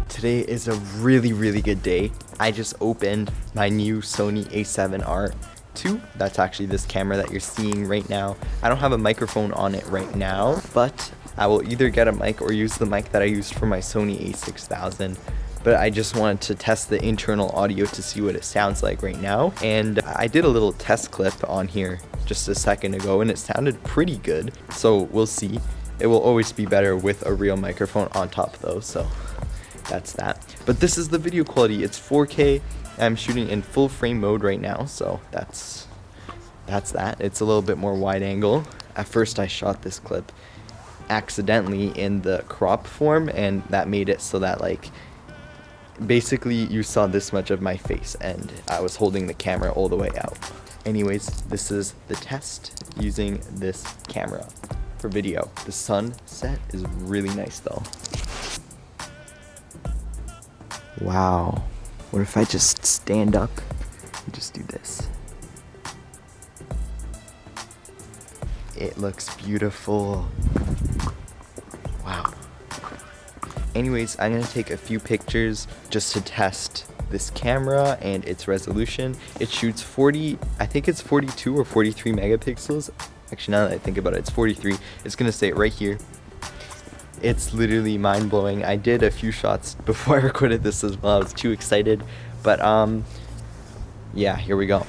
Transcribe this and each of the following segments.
Today is a really good day. I just opened my new Sony a7rii II. That's actually this camera that you're seeing right now. I don't have a microphone on it right now, but I will either get a mic or use the mic that I used for my Sony a6000. But I just wanted to test the internal audio to see what it sounds like right now. And I did a little test clip on here just a second ago and it sounded pretty good. So we'll see. It will always be better with a real microphone on top though, so that's that. But this is the video quality. It's 4K. I'm shooting in full frame mode right now, so that's that. It's a little bit more wide angle. At first I shot this clip accidentally in the crop form, and that made it so that like basically you saw this much of my face and I was holding the camera all the way out. Anyways, this is the test using this camera for video. The sunset is really nice though. Wow, what if I just stand up and just do this? It looks beautiful. Wow. Anyways, I'm gonna take a few pictures just to test this camera and its resolution. It shoots 40, I think it's 42 or 43 megapixels. Actually, now that I think about it, it's 43. It's gonna say it right here. It's literally mind-blowing. I did a few shots before I recorded this as well. I was too excited, but yeah, here we go.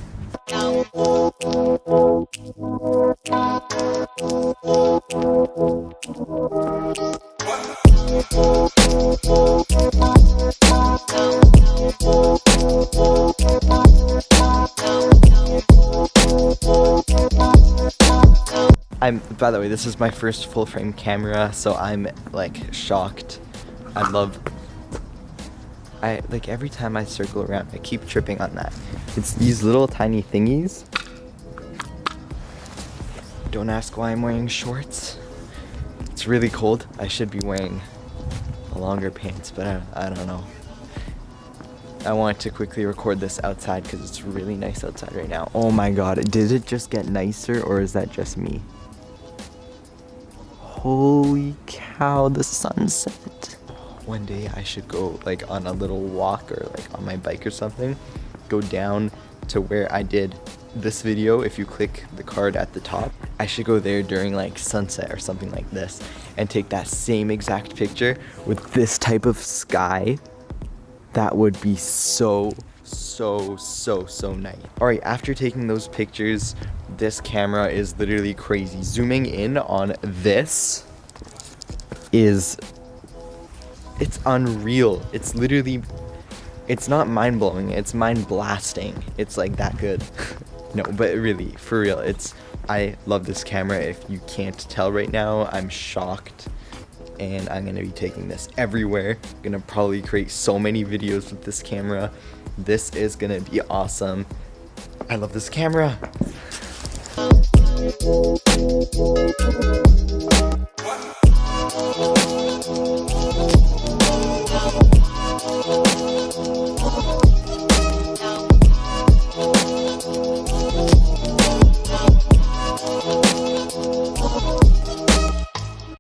By the way, this is my first full frame camera, so I'm like shocked. Like every time I circle around, I keep tripping on that. It's these little tiny thingies. Don't ask why I'm wearing shorts. It's really cold. I should be wearing longer pants, but I don't know. I wanted to quickly record this outside because it's really nice outside right now. Oh my god, did it just get nicer or is that just me? Holy cow, the sunset. One day I should go like on a little walk or like on my bike or something. Go down to where I did this video. If you click the card at the top, I should go there during like sunset or something like this and take that same exact picture with this type of sky. That would be so nice. Alright, after taking those pictures, this camera is literally crazy. Zooming in on this it's unreal. It's literally, it's not mind-blowing, it's mind-blasting. It's like that good. No, but really, for real, I love this camera. If you can't tell right now, I'm shocked. And I'm gonna be taking this everywhere. I'm gonna probably create so many videos with this camera. This is gonna be awesome. I love this camera.